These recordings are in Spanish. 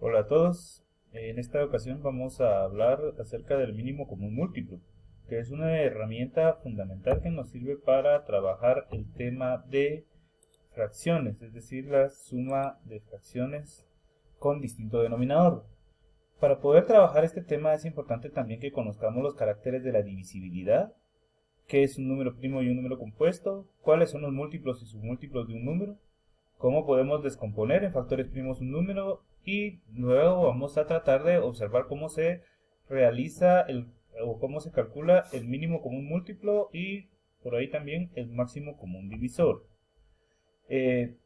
Hola a todos. En esta ocasión vamos a hablar acerca del mínimo común múltiplo, que es una herramienta fundamental que nos sirve para trabajar el tema de fracciones, es decir, la suma de fracciones con distinto denominador. Para poder trabajar este tema es importante también que conozcamos los caracteres de la divisibilidad, qué es un número primo y un número compuesto, cuáles son los múltiplos y submúltiplos de un número, cómo podemos descomponer en factores primos un número y luego vamos a tratar de observar cómo se realiza o cómo se calcula el mínimo común múltiplo y por ahí también el máximo común divisor. Eh,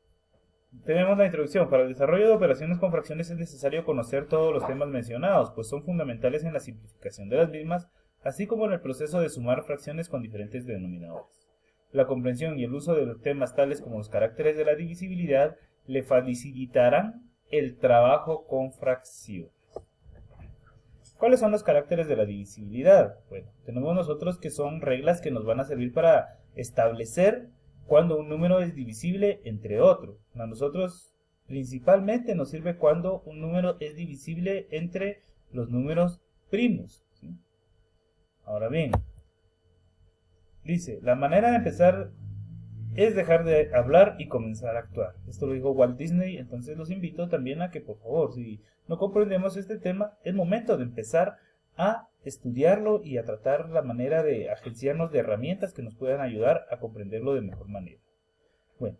Tenemos la introducción. Para el desarrollo de operaciones con fracciones es necesario conocer todos los temas mencionados, pues son fundamentales en la simplificación de las mismas, así como en el proceso de sumar fracciones con diferentes denominadores. La comprensión y el uso de los temas tales como los caracteres de la divisibilidad le facilitarán el trabajo con fracciones. ¿Cuáles son los caracteres de la divisibilidad? Bueno, tenemos nosotros que son reglas que nos van a servir para establecer cuando un número es divisible entre otro. A nosotros principalmente nos sirve cuando un número es divisible entre los números primos, ¿sí? Ahora bien, dice, la manera de empezar es dejar de hablar y comenzar a actuar. Esto lo dijo Walt Disney, entonces los invito también a que por favor, si no comprendemos este tema, es momento de empezar a estudiarlo y a tratar la manera de agenciarnos de herramientas que nos puedan ayudar a comprenderlo de mejor manera. Bueno,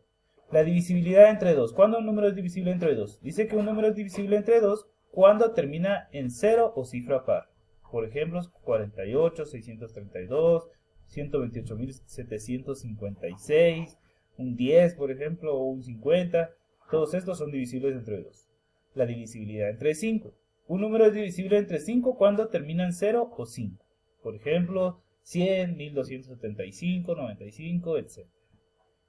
la divisibilidad entre 2. ¿Cuándo un número es divisible entre 2? Dice que un número es divisible entre 2 cuando termina en 0 o cifra par. Por ejemplo, 48, 632, 128.756, un 10, por ejemplo, o un 50. Todos estos son divisibles entre 2. La divisibilidad entre 5. Un número es divisible entre 5 cuando termina en 0 o 5. Por ejemplo, 100, 1275, 95, etc.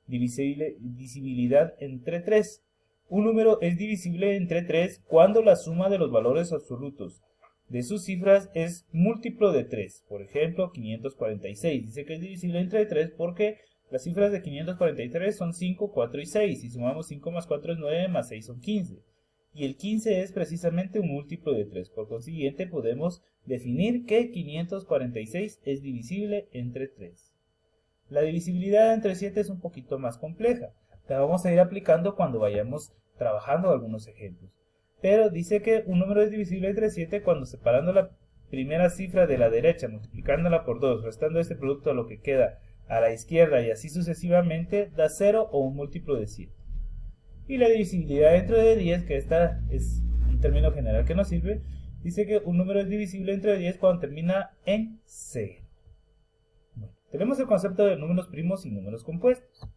Divisibilidad entre 3. Un número es divisible entre 3 cuando la suma de los valores absolutos de sus cifras es múltiplo de 3. Por ejemplo, 546. Dice que es divisible entre 3 porque las cifras de 543 son 5, 4 y 6. Si sumamos 5 más 4 es 9, más 6 son 15. Y el 15 es precisamente un múltiplo de 3. Por consiguiente, podemos definir que 546 es divisible entre 3. La divisibilidad entre 7 es un poquito más compleja. La vamos a ir aplicando cuando vayamos trabajando algunos ejemplos. Pero dice que un número es divisible entre 7 cuando separando la primera cifra de la derecha, multiplicándola por 2, restando este producto a lo que queda a la izquierda y así sucesivamente, da 0 o un múltiplo de 7. Y la divisibilidad dentro de 10, que esta es un término general que nos sirve, dice que un número es divisible entre 10 cuando termina en 0. Tenemos el concepto de números primos y números compuestos.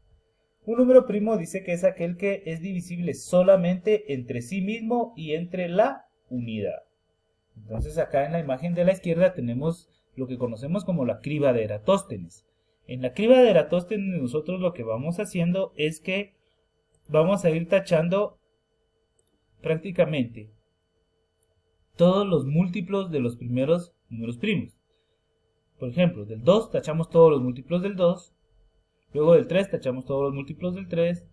Un número primo dice que es aquel que es divisible solamente entre sí mismo y entre la unidad. Entonces acá en la imagen de la izquierda tenemos lo que conocemos como la criba de Eratóstenes. En la criba de Eratóstenes nosotros lo que vamos haciendo es que vamos a ir tachando prácticamente todos los múltiplos de los primeros números primos. Por ejemplo, del 2 tachamos todos los múltiplos del 2, luego del 3 tachamos todos los múltiplos del 3,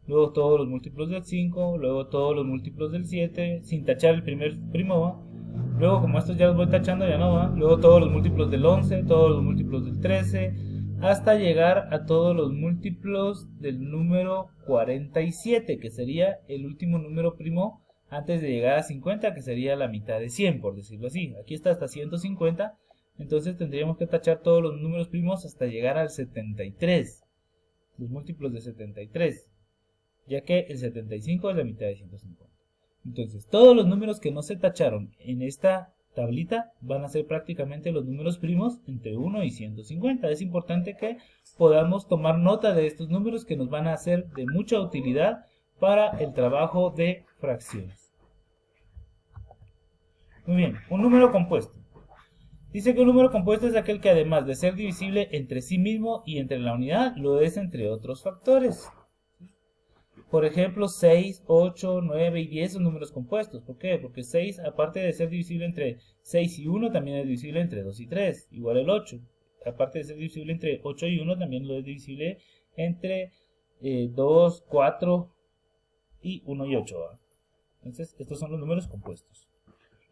luego todos los múltiplos del 5, luego todos los múltiplos del 7, sin tachar el primer primo va, luego como estos ya los voy tachando ya no va, luego todos los múltiplos del 11, todos los múltiplos del 13, hasta llegar a todos los múltiplos del número 47, que sería el último número primo antes de llegar a 50, que sería la mitad de 100, por decirlo así. Aquí está hasta 150. Entonces tendríamos que tachar todos los números primos hasta llegar al 73, los múltiplos de 73, ya que el 75 es la mitad de 150. Entonces todos los números que no se tacharon en esta tablita van a ser prácticamente los números primos entre 1 y 150. Es importante que podamos tomar nota de estos números que nos van a ser de mucha utilidad para el trabajo de fracciones. Muy bien, un número compuesto. Dice que un número compuesto es aquel que además de ser divisible entre sí mismo y entre la unidad, lo es entre otros factores. Por ejemplo, 6, 8, 9 y 10 son números compuestos. ¿Por qué? Porque 6, aparte de ser divisible entre 6 y 1, también es divisible entre 2 y 3. Igual el 8. Aparte de ser divisible entre 8 y 1, también lo es divisible entre 2, 4 y 1 y 8. Entonces, estos son los números compuestos.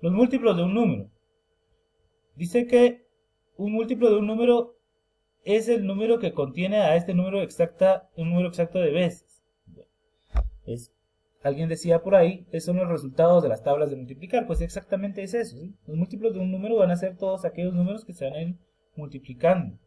Los múltiplos de un número. Dice que un múltiplo de un número es el número que contiene a este número un número exacto de veces. Alguien decía por ahí, esos son los resultados de las tablas de multiplicar. Pues exactamente es eso, ¿sí? Los múltiplos de un número van a ser todos aquellos números que se van a ir multiplicando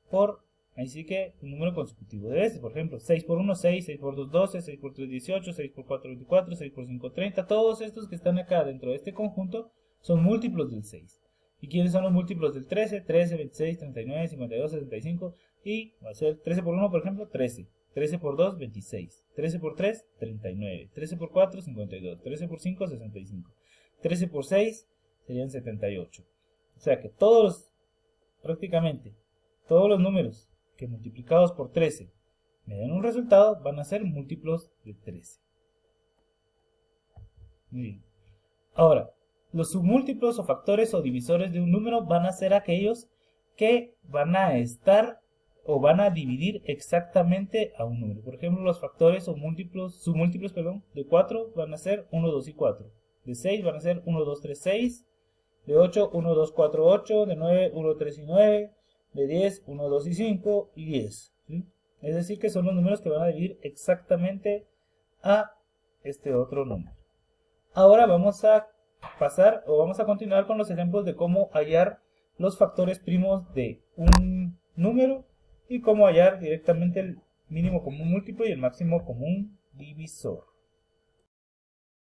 por, ahí sí que, un número consecutivo de veces. Por ejemplo, 6 por 1, 6, 6 por 2, 12, 6 por 3, 18, 6 por 4, 24, 6 por 5, 30. Todos estos que están acá dentro de este conjunto son múltiplos del 6. ¿Y quiénes son los múltiplos del 13? 13, 26, 39, 52, 65. Y va a ser 13 por 1, por ejemplo, 13. 13 por 2, 26. 13 por 3, 39. 13 por 4, 52. 13 por 5, 65. 13 por 6 serían 78. O sea que prácticamente todos los números que multiplicados por 13 me den un resultado van a ser múltiplos de 13. Muy bien. Ahora, los submúltiplos o factores o divisores de un número van a ser aquellos que van a estar o van a dividir exactamente a un número. Por ejemplo, los factores o submúltiplos, de 4 van a ser 1, 2 y 4. De 6 van a ser 1, 2, 3, 6. De 8, 1, 2, 4, 8. De 9, 1, 3 y 9. De 10, 1, 2 y 5 y 10. ¿Sí? Es decir, que son los números que van a dividir exactamente a este otro número. Ahora vamos a continuar con los ejemplos de cómo hallar los factores primos de un número y cómo hallar directamente el mínimo común múltiplo y el máximo común divisor.